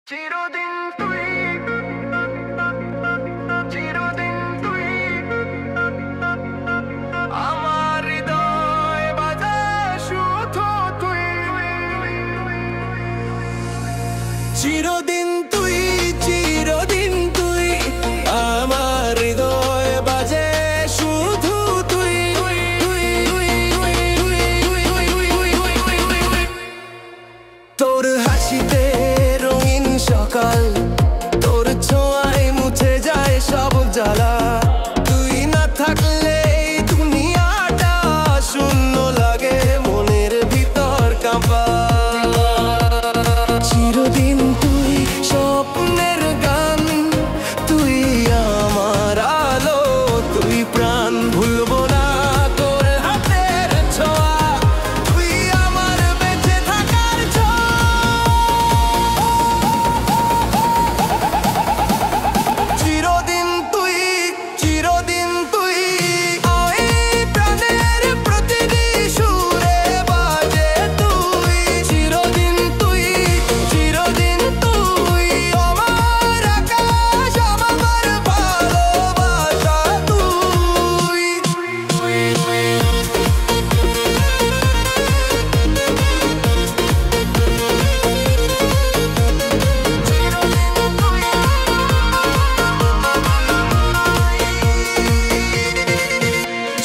চিরদিন তুই চিরদিন তুই আমার হৃদয় বাজা শুধু তুই চিরদিন তুই চিরদিন তুই আমার হৃদয় বাজে শুধু তুই তোর হাসিতে রঙিন সকাল তোর ছোঁয়ায় মুছে যায় সব জ্বালা তুই না থাকলে দুনিয়াটা শূন্য লাগে মনের ভিতর কাঁপা চিরদিন তুই স্বপ্নের গান তুই আমার আলো তুই প্রাণ ভুলবো না তোর হাতের ছোঁয়া তুই আমার বেঁচে থাকার চিরদিন তুই চিরদিন তুই ওই প্রাণের প্রতিটি সুরে বাজে তুই চিরদিন তুই চিরদিন তুই আমার আকাশ আমার ভালোবাসা তুই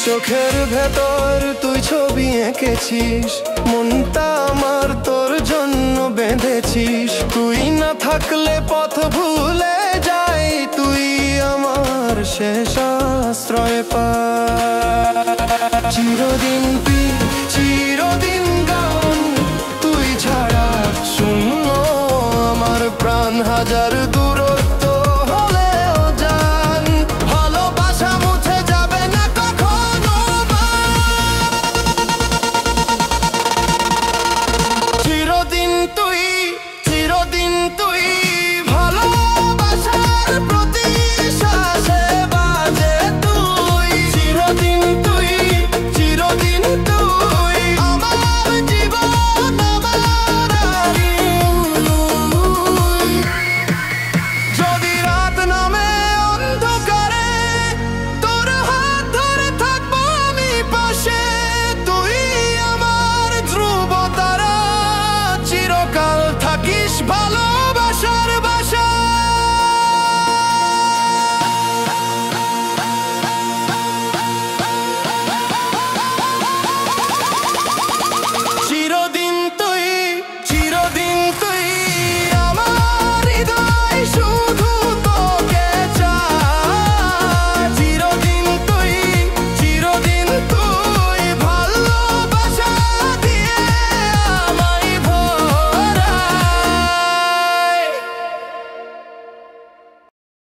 চোখের ভেতর তুই ছবি এঁকেছিস মনটা আমার তোর জন্য বেঁধেছিস তুই না থাকলে পথ ভুলে যাই তুই আমার শেষ আশ্রয় পাই চিরদিন তুই চিরদিন গান তুই ছাড়া শূন্য আমার প্রাণ হাজার দূরত্ব হলেও জান ভালোবাসা মুছে যাবে না কখনো চিরদিন তুই